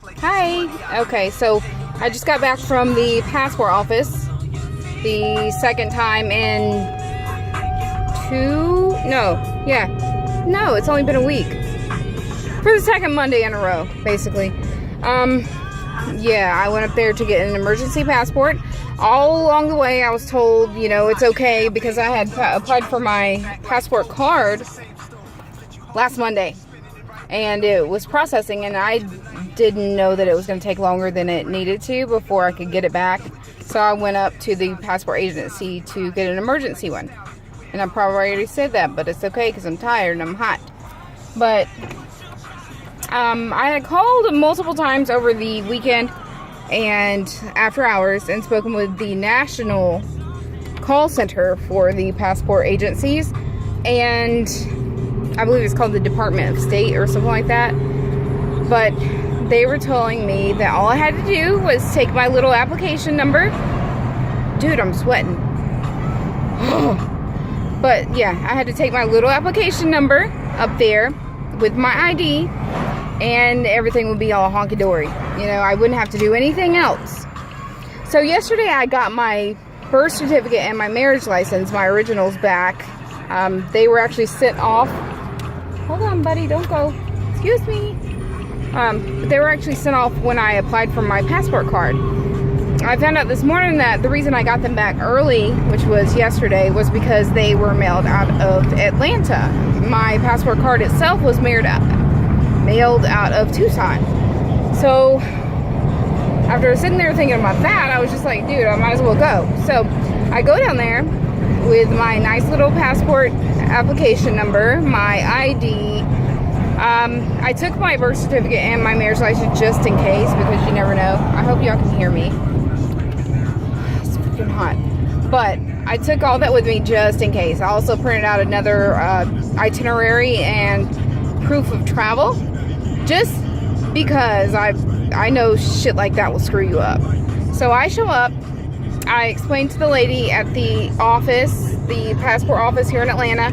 Hi. Okay, so I just got back from the passport office. The second time in it's only been a week. For the second Monday in a row, basically. I went up there to get an emergency passport. All along the way, I was told, it's okay because I had applied for my passport card last Monday. And it was processing, and I didn't know that it was going to take longer than it needed to before I could get it back. So I went up to the passport agency to get an emergency one. And I probably already said that, but it's okay because I'm tired and I'm hot. But I had called multiple times over the weekend and after hours and spoken with the national call center for the passport agencies. And I believe it's called the Department of State or something like that. But they were telling me that all I had to do was take my little application number. Dude, I'm sweating. But yeah, I had to take my little application number up there with my ID and everything would be all honky-dory. I wouldn't have to do anything else. So yesterday I got my birth certificate and my marriage license, my originals, back. They were actually sent off. Hold on, buddy, don't go. Excuse me. They were actually sent off when I applied for my passport card. I found out this morning that the reason I got them back early, which was yesterday, was because they were mailed out of Atlanta. My passport card itself was mailed out of Tucson. So after sitting there thinking about that, I was just like, dude, I might as well go. So I go down there with my nice little passport application number, my ID. I took my birth certificate and my marriage license just in case, because you never know. I hope y'all can hear me. It's freaking hot. But I took all that with me just in case. I also printed out another itinerary and proof of travel, just because I know shit like that will screw you up. So I show up. I explained to the lady at the office, the passport office here in Atlanta,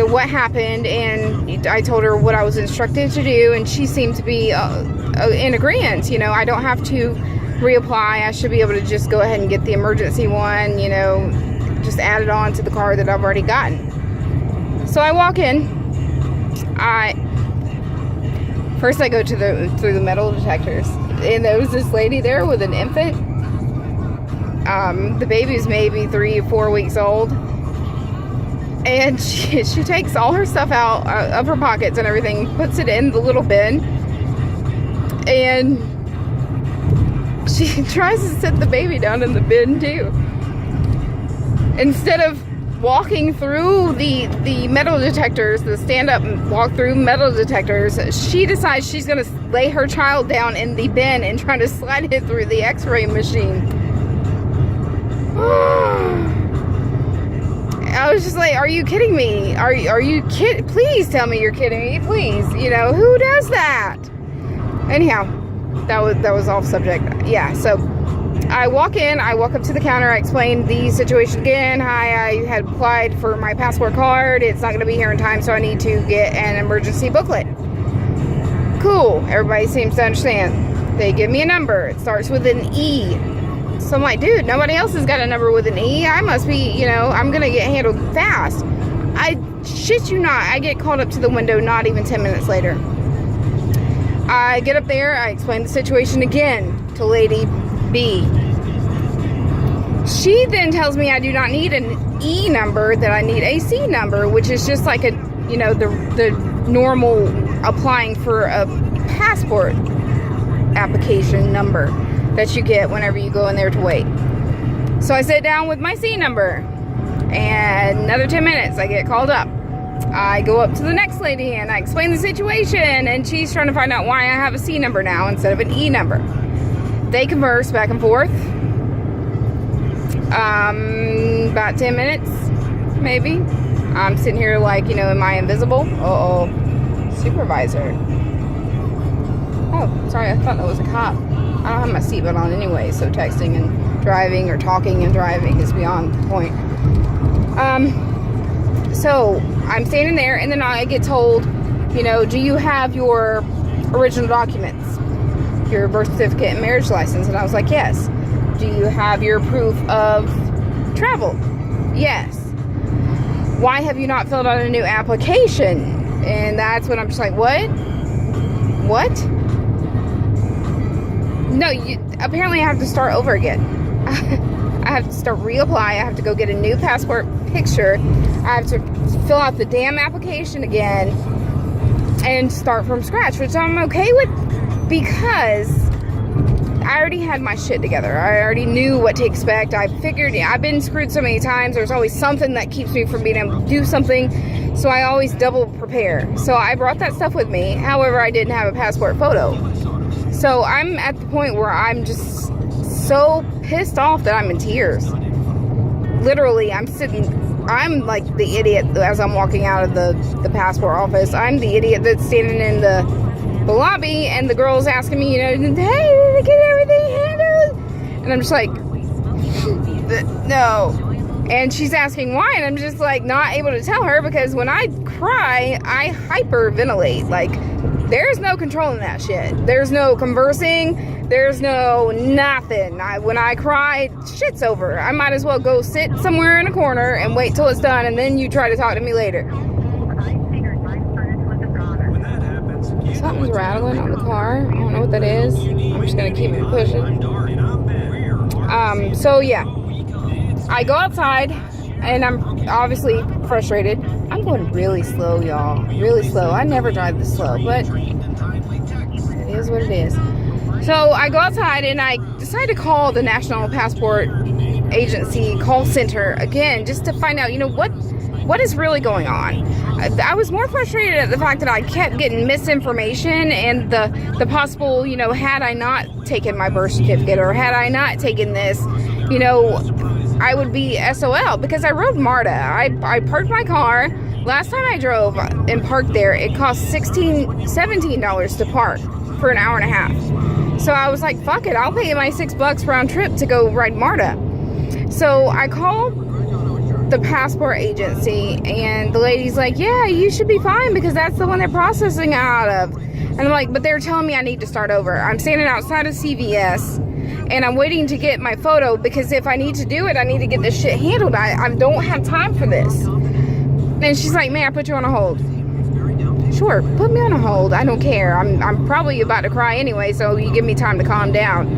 what happened, and I told her what I was instructed to do, and she seemed to be in agreement. I don't have to reapply. I should be able to just go ahead and get the emergency one, just add it on to the card that I've already gotten. So I walk in. First I go through the metal detectors, and there was this lady there with an infant. The baby's maybe 3 or 4 weeks old. And she takes all her stuff out of her pockets and everything, puts it in the little bin, and she tries to sit the baby down in the bin too. Instead of walking through the metal detectors, the stand-up walk through metal detectors, she decides she's going to lay her child down in the bin and try to slide it through the x-ray machine. I was just like, are you kidding me? Are you kidding? Please tell me you're kidding me, please. Who does that? Anyhow, that was off subject. Yeah, so I walk up to the counter, I explain the situation again. Hi, I had applied for my passport card. It's not going to be here in time, so I need to get an emergency booklet. Cool, everybody seems to understand. They give me a number. It starts with an E. So I'm like, dude, nobody else has got a number with an E. I must be, I'm going to get handled fast. I shit you not. I get called up to the window not even 10 minutes later. I get up there. I explain the situation again to Lady B. She then tells me I do not need an E number, that I need a C number, which is just like the normal applying for a passport application number that you get whenever you go in there to wait. So I sit down with my C number, and another 10 minutes I get called up. I go up to the next lady and I explain the situation, and she's trying to find out why I have a C number now instead of an E number. They converse back and forth. About 10 minutes, maybe. I'm sitting here like, am I invisible? Uh-oh. Supervisor. Oh, sorry, I thought that was a cop. I don't have my seatbelt on anyway, so texting and driving or talking and driving is beyond the point. So I'm standing there, and then I get told, do you have your original documents? your birth certificate and marriage license? And I was like, yes. Do you have your proof of travel? Yes. Why have you not filled out a new application? And that's when I'm just like, what? What? No, apparently I have to start over again. I have to start reapply. I have to go get a new passport picture. I have to fill out the damn application again and start from scratch, which I'm okay with because I already had my shit together. I already knew what to expect. I figured I've been screwed so many times. There's always something that keeps me from being able to do something. So I always double prepare. So I brought that stuff with me. However, I didn't have a passport photo. So I'm at the point where I'm just so pissed off that I'm in tears. Literally, I'm like the idiot as I'm walking out of the passport office. I'm the idiot that's standing in the lobby, and the girl's asking me, hey, did they get everything handled? And I'm just like, no. And she's asking why, and I'm just like not able to tell her because when I cry, I hyperventilate. Like, there's no controlling that shit. There's no conversing. There's no nothing. When I cry, shit's over. I might as well go sit somewhere in a corner and wait till it's done, and then you try to talk to me later. Something's rattling on the car. I don't know what that is. I'm just gonna keep it pushing. So yeah, I go outside and I'm obviously frustrated. I'm going really slow, y'all. Really slow. I never drive this slow, but it is what it is. So I go outside and I decide to call the National Passport Agency call center again, just to find out, what is really going on. I was more frustrated at the fact that I kept getting misinformation and the possible, had I not taken my birth certificate or had I not taken this, I would be SOL because I rode MARTA. I parked my car. Last time I drove and parked there, it cost $17 to park for an hour and a half. So I was like, fuck it, I'll pay my $6 round trip to go ride MARTA. So I called the passport agency and the lady's like, yeah, you should be fine because that's the one they're processing out of. And I'm like, but they're telling me I need to start over. I'm standing outside of CVS and I'm waiting to get my photo because if I need to do it, I need to get this shit handled. I don't have time for this. And she's like, may I put you on a hold? Sure, put me on a hold. I don't care. I'm probably about to cry anyway, so you give me time to calm down.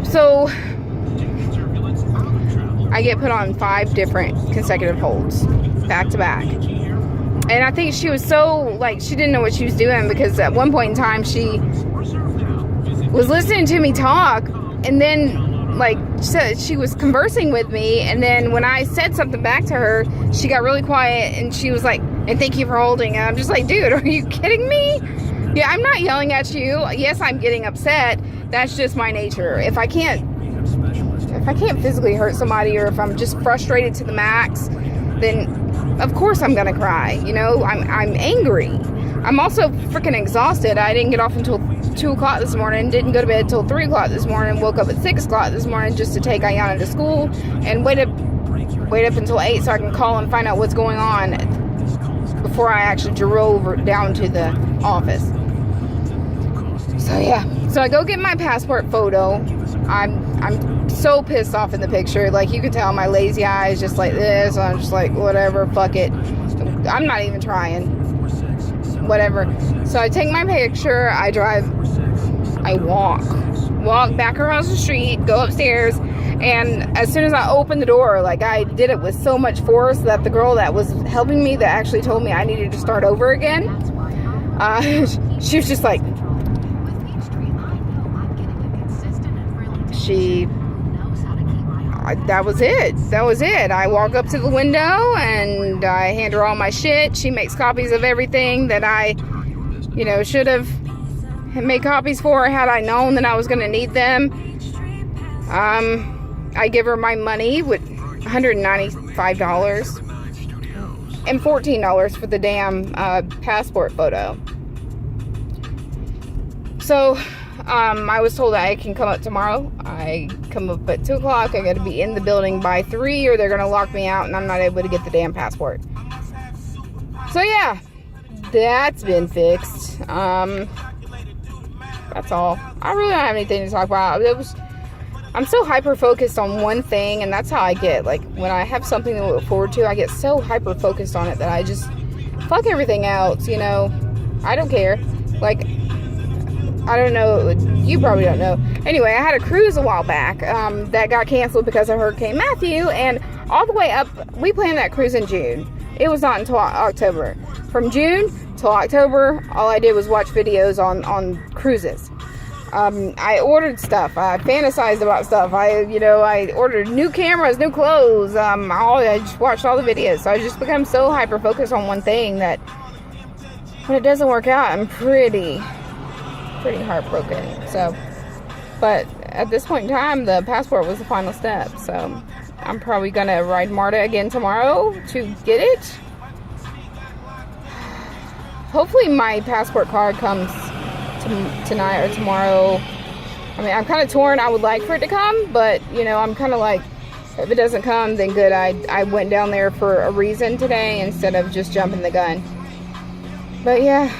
So I get put on 5 different consecutive holds, back to back. And I think she was so, she didn't know what she was doing because at one point in time she was listening to me talk and then, she was conversing with me, and then when I said something back to her, she got really quiet and she was like, and thank you for holding. And I'm just like, dude, are you kidding me? Yeah, I'm not yelling at you. Yes, I'm getting upset. That's just my nature. If I can't physically hurt somebody or if I'm just frustrated to the max, then of course I'm gonna cry. I'm angry. I'm also freaking exhausted. I didn't get off until 2 o'clock this morning, didn't go to bed till 3 o'clock this morning, woke up at 6 o'clock this morning just to take Ayana to school and wait up until 8 so I can call and find out what's going on before I actually drove down to the office. So yeah, so I go get my passport photo. I'm so pissed off in the picture. You can tell my lazy eye is just like this. I'm just like, whatever, fuck it. I'm not even trying. Whatever. So I take my picture, I drive, I walk back across the street, go upstairs, and as soon as I opened the door, I did it with so much force that the girl that was helping me that actually told me I needed to start over again, she was just like, that was it. I walk up to the window and I hand her all my shit. She makes copies of everything that I, should have made copies for had I known that I was going to need them. I give her my money with $195 and $14 for the damn passport photo. So I was told that I can come up tomorrow. I come up at 2 o'clock. I got to be in the building by 3 or they're going to lock me out and I'm not able to get the damn passport. So yeah, that's been fixed. I That's all. I really don't have anything to talk about. I'm so hyper focused on one thing, and that's how I get. Like, when I have something to look forward to, I get so hyper focused on it that I just fuck everything else, you know. I don't care. Like, I don't know. You probably don't know. Anyway, I had a cruise a while back that got canceled because of Hurricane Matthew, and all the way up, we planned that cruise in June. It was not until October. From June till October, all I did was watch videos on cruises. I ordered stuff. I fantasized about stuff. I ordered new cameras, new clothes. I just watched all the videos. So I just become so hyper focused on one thing that when it doesn't work out, I'm pretty heartbroken. So, but at this point in time, the passport was the final step. So I'm probably gonna ride MARTA again tomorrow to get it. Hopefully my passport card comes tonight or tomorrow. I mean, I'm kind of torn. I would like for it to come, but you know, I'm kind of like, if it doesn't come, then good. I went down there for a reason today instead of just jumping the gun. But yeah,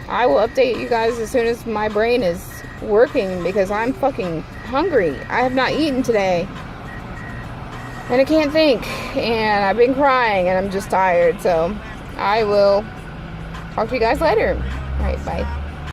I will update you guys as soon as my brain is working, because I'm fucking hungry. I have not eaten today, and I can't think, and I've been crying, and I'm just tired. So I will talk to you guys later. All right, bye.